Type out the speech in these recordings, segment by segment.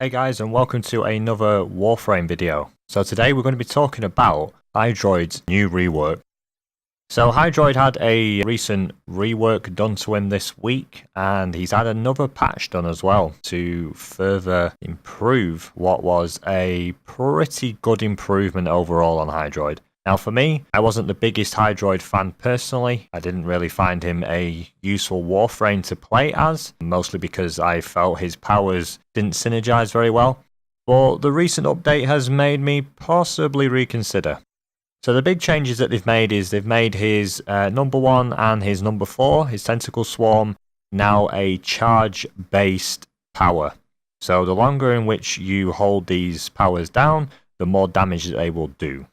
Hey guys, and welcome to another Warframe video. So today we're going to be talking about Hydroid's new rework. So Hydroid had a recent rework done to him this week, and he's had another patch done as well to further improve what was a pretty good improvement overall on Hydroid. Now for me, I wasn't the biggest Hydroid fan personally. I didn't really find him a useful Warframe to play as, mostly because I felt his powers didn't synergize very well. But the recent update has made me possibly reconsider. So the big changes that they've made is they've made his number 1 and his number 4, his Tentacle Swarm, now a charge-based power. So the longer in which you hold these powers down, the more damage that they will do.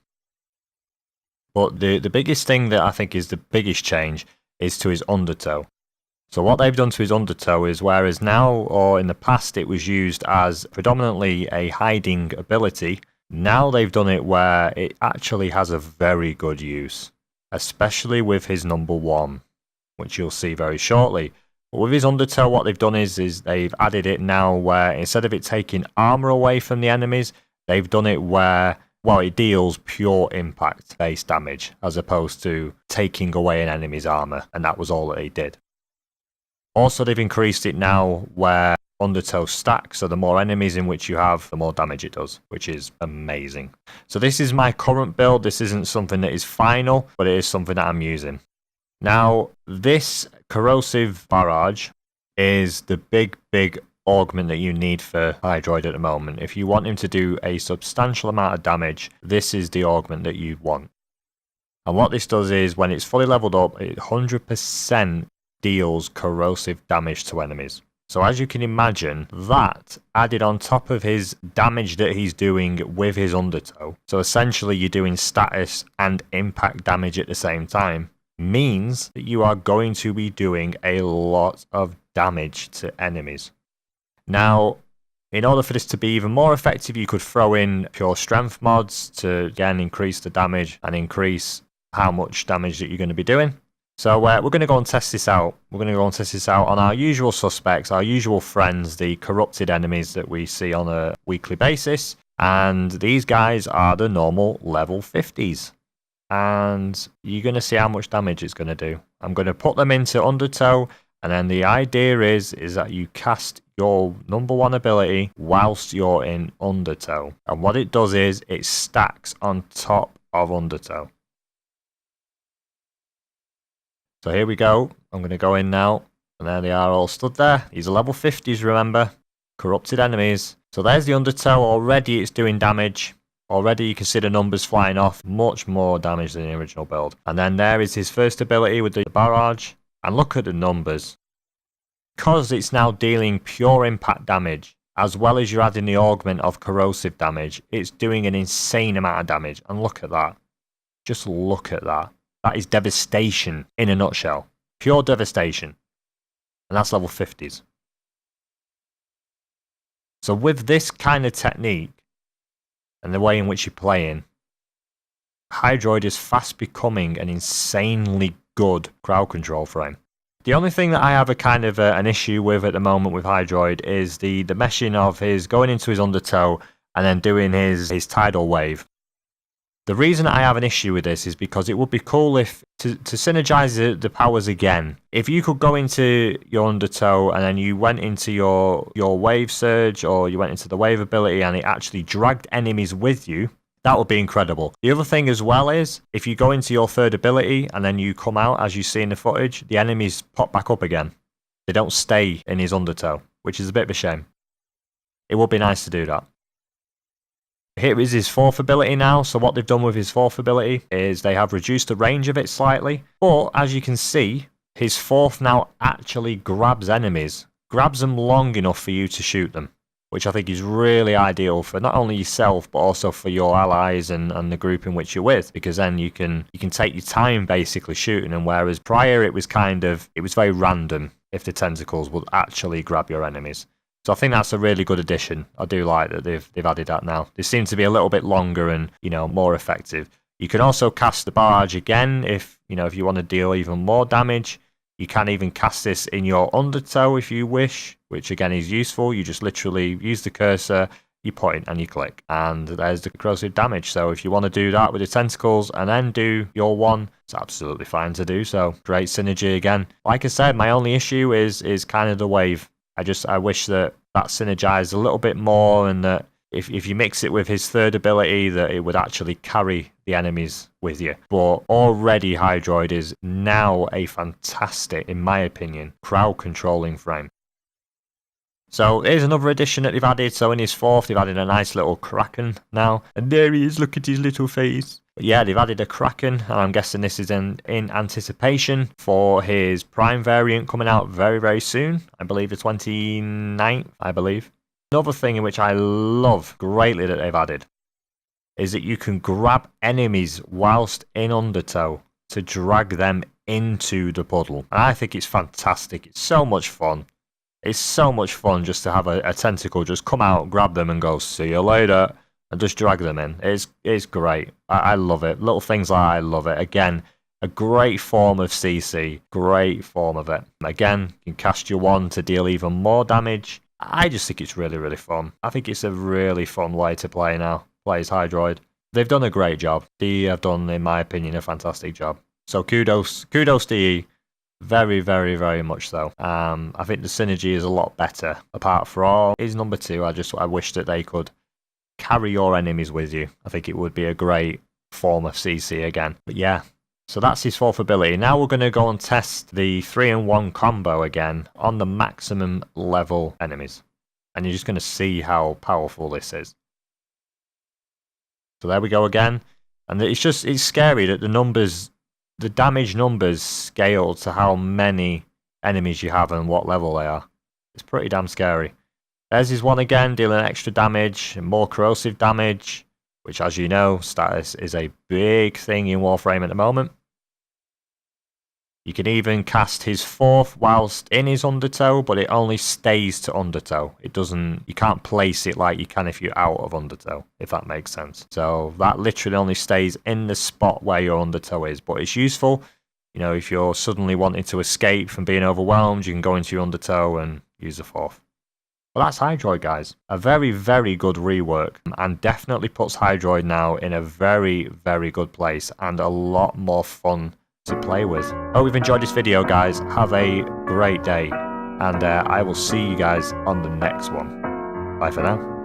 But the biggest thing that I think is the biggest change is to his undertow. So what they've done to his undertow is, whereas now or in the past it was used as predominantly a hiding ability, now they've done it where it actually has a very good use, especially with his number 1, which you'll see very shortly. But with his undertow, what they've done is they've added it now where instead of it taking armor away from the enemies, they've done it where, well, it deals pure impact based damage as opposed to taking away an enemy's armor, and that was all that it did. Also, they've increased it now where undertow stacks, so the more enemies in which you have, the more damage it does, which is amazing. So this is my current build. This isn't something that is final, but it is something that I'm using. Now, this corrosive barrage is the big augment that you need for Hydroid at the moment. If you want him to do a substantial amount of damage, this is the augment that you want. And what this does is, when it's fully leveled up, it 100% deals corrosive damage to enemies. So as you can imagine, that added on top of his damage that he's doing with his undertow, so essentially you're doing status and impact damage at the same time, means that you are going to be doing a lot of damage to enemies. Now, in order for this to be even more effective, you could throw in pure strength mods to again increase the damage and increase how much damage that you're going to be doing. So we're going to go and test this out. We're going to go and test this out on our usual suspects, our usual friends, the corrupted enemies that we see on a weekly basis. And these guys are the normal level 50s. And you're going to see how much damage it's going to do. I'm going to put them into undertow. And then the idea is that you cast your number 1 ability whilst you're in undertow. And what it does is it stacks on top of undertow. So here we go. I'm going to go in now. And there they are all stood there. These are level 50s, remember. Corrupted enemies. So there's the undertow. Already it's doing damage. Already you can see the numbers flying off. Much more damage than the original build. And then there is his first ability with the barrage. And look at the numbers. Because it's now dealing pure impact damage, as well as you're adding the augment of corrosive damage, it's doing an insane amount of damage. And look at that. Just look at that. That is devastation in a nutshell. Pure devastation. And that's level 50s. So with this kind of technique, and the way in which you're playing, Hydroid is fast becoming an insanely good crowd control frame. The only thing that I have a kind of an issue with at the moment with Hydroid is the meshing of his going into his undertow and then doing his tidal wave. The reason I have an issue with this is because it would be cool if, to synergize the powers again, if you could go into your undertow and then you went into your wave surge, or you went into the wave ability and it actually dragged enemies with you, that would be incredible. The other thing as well is, if you go into your third ability and then you come out, as you see in the footage, the enemies pop back up again. They don't stay in his undertow, which is a bit of a shame. It would be nice to do that. Here is his 4th ability now. So what they've done with his 4th ability is they have reduced the range of it slightly. But as you can see, his 4th now actually grabs enemies. Grabs them long enough for you to shoot them, which I think is really ideal for not only yourself, but also for your allies and the group in which you're with. Because then you can take your time basically shooting them, whereas prior it was very random if the tentacles would actually grab your enemies. So I think that's a really good addition. I do like that they've added that now. They seem to be a little bit longer and, more effective. You can also cast the barrage again if you want to deal even more damage. You can even cast this in your undertow if you wish, which again is useful. You just literally use the cursor, you point and you click, and there's the corrosive damage. So if you want to do that with the tentacles and then do your one, it's absolutely fine to do so. Great synergy again. Like I said, my only issue is kind of the wave. I wish that synergized a little bit more, and that if you mix it with his third ability, that it would actually carry the enemies with you. But already Hydroid is now a fantastic, in my opinion, crowd controlling frame. So here's another addition that they've added. So in his fourth, they've added a nice little Kraken now. And there he is, look at his little face. But yeah, they've added a Kraken, and I'm guessing this is in anticipation for his Prime variant coming out very, very soon. I believe the 29th, I believe. Another thing in which I love greatly that they've added is that you can grab enemies whilst in undertow to drag them into the puddle. And I think it's fantastic. It's so much fun. It's so much fun just to have a tentacle just come out, grab them and go, see you later, and just drag them in. It's great. I love it. Little things like that, I love it. Again, a great form of CC. Great form of it. Again, you can cast your one to deal even more damage. I just think it's really, really fun. I think it's a really fun way to play now. Play as Hydroid. They've done a great job. They have done, in my opinion, a fantastic job. So kudos to you. Very, very, very much so. I think the synergy is a lot better. Apart from his number 2, I wish that they could carry your enemies with you. I think it would be a great form of CC again. But yeah, so that's his fourth ability. Now we're going to go and test the 3-in-1 combo again on the maximum level enemies. And you're just going to see how powerful this is. So there we go again. And it's scary that the damage numbers scale to how many enemies you have and what level they are. It's pretty damn scary. There's his one again, dealing extra damage and more corrosive damage, which, as you know, status is a big thing in Warframe at the moment. You can even cast his fourth whilst in his undertow, but it only stays to undertow. You can't place it like you can if you're out of undertow, if that makes sense. So that literally only stays in the spot where your undertow is, but it's useful. You know, if you're suddenly wanting to escape from being overwhelmed, you can go into your undertow and use the fourth. Well, that's Hydroid, guys. A very, very good rework, and definitely puts Hydroid now in a very, very good place and a lot more fun to play with. Hope you've enjoyed this video, guys. Have a great day, and I will see you guys on the next one. Bye for now.